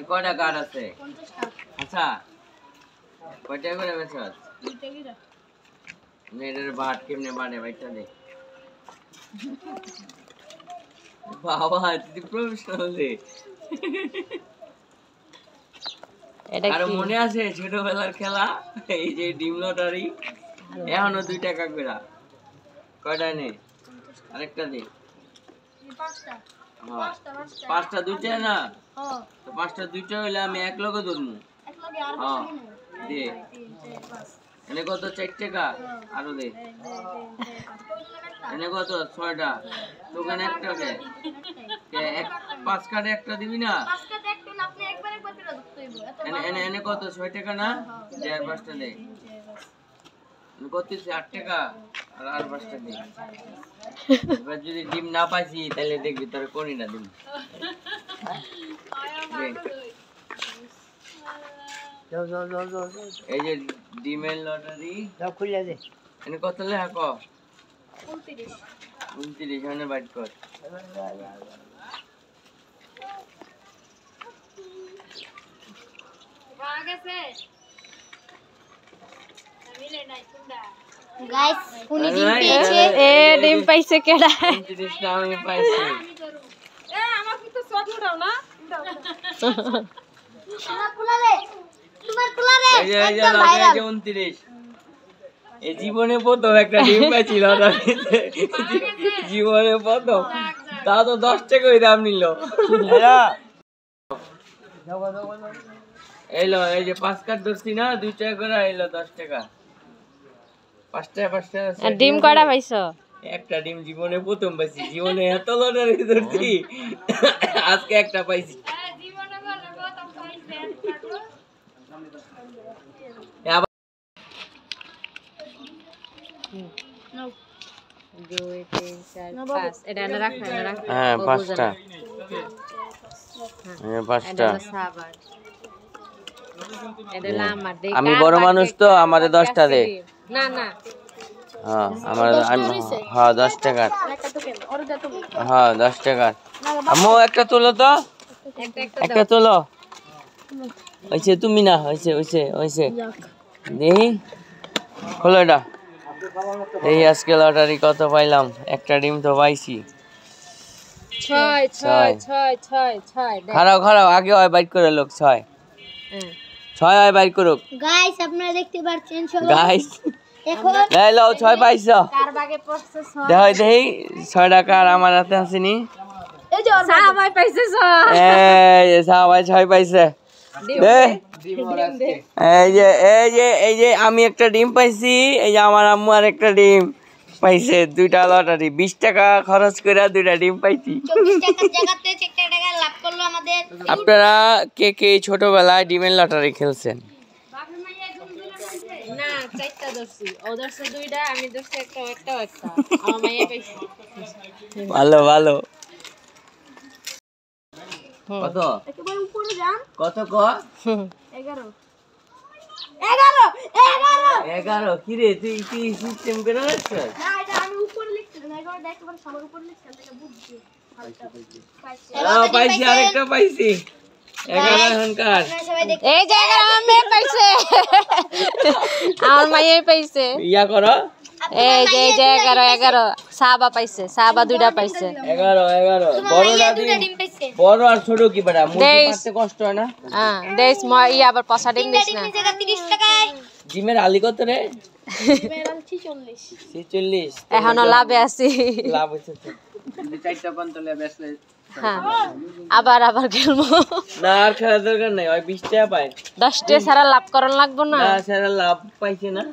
কয়টা কার্ড আছে? আচ্ছা কয়টা করে বেচছ? এটার বাট কেমনে বাড়ে ভাইটা দে। বাবা তুই প্রফেশনাল রে। আর মনে আছে ছোটবেলার খেলা এই যে ডিম লটারি এখনো 2 টাকা করে কয়টা নে আরেকটা দে পাঁচটা 2টা না তো পাঁচটা 2টা হইলে আমি এক লগে ধরমু দে এনে কত 4 টাকা আরো দে এনে কত 6টা তোখানে একটা কে 5 কার্ডে একটা দিবি না 5 কার্ডে একটা না আপনি একবার একবার করে ধরতে হইব এনে কত 6 টাকা না দে আর 5টা দে এনে কত 8 টাকা আর 5টা দে এবার যদি ডিম না পাইছি তাহলে দেখবি তোর কোনই না দিন যাও এই যে ডিমের লটারি সব খুলে দে এনে কত লেখা ক 29 এনে বাইট কর গাইস উনি ডিম পেয়েছে ডিম পাইছে কেডা 29 টা আমি পাইছি আমার কি তো শট উঠাও না তোমার কুলারে একদম ভাইরাল 29 এই জীবনে প্রথম একটা ডিম পাইছি লটারিতে জীবনে প্রথম তা তো 10 টাকাই দাম নিল এলো এই যে 5 কার্ড ধরছি না 2 টাকা করে এলো 10 টাকা 5টা ডিম কয়টা পাইছো একটা ডিম জীবনে প্রথম পাইছি জীবনে এত লটারি ধরছি আজকে একটা পাইছি জীবনে বলে প্রথম পাইছি নাও 2 3 4 5 এটা না রাখ হ্যাঁ 5টা হ্যাঁ 5টা আমি বড় মানুষ তো আমারে 10টা দে না না হ্যাঁ আমার হ্যাঁ 10 টাকা হ্যাঁ 10 টাকা আম্মু একটা তোলো তো একটা তোলো হইছে তুমি না হইছে দেখি খোলো এটা এই আজকে লটারি কত পাইলাম একটা ডিম তো পাইছি 6 খারাপ আগে হয় বাইট করে লোক 6 হয় বাইট করুক গাইস আপনারা দেখতে পাচ্ছেন সবাই গাইস এখন এই লও 6 পাইছো কার ভাগে পড়ছে 6 দেখি 6 টাকা আর আমার হাতে আসেনি এই যে সাহাবাই পাইছে 6 এই সাহাবাই 6 পাইছে দে এই যে আমি একটা ডিম পাইছি এই যে আমার আম্মু আর একটা ডিম পাইছে 2টা লটারি 20 টাকা খরচ করে 2টা ডিম পাইছি 24 টাকার জায়গাতে 4 টাকা লাভ করলো আমাদের আপনারা কে ছোটবেলায় ডিমের লটারি খেলছেন না 4টা ধরছি ও ধরছে 2টা আমি ধরছি একটা আমার মাইয়া পাইছে ভালো কত একেবারে উপরে যান কত ক 11 কি রে তুই কি সিস্টেম করে রাখছিস না এটা আমি উপরে লিখছিলাম 11 দেখতে পারো সবার উপরে লিখছিলাম এটা বুঝছি পাইছি আরেকটা পাইছি 11 হনকার এই জায়গা আমি পাইছে আমার মাইয়া পাইছে ইয়া করো এই যে 11 সাবা পাইছে সাবা 2টা পাইছে 11 বড়টা ডিম পাইছে বড় আর ছোট কি বড়া মুরগি পাতে কষ্ট হয় না হ্যাঁ দেশ ই আবার পয়সা ডিম দিস না জায়গা 30 টাকায় ডিমের আলি কত রে ডিমের আলি 46 এখনো লাভে আছি লাভ হইছে 4টা পন্তলে বেচলে হ্যাঁ আবার খেলবো না আর খেলা দরকার নাই ওই 20 টাকা পায় 10 টাকা সারা লাভ করন লাগবে না না সারা লাভ পাইছে না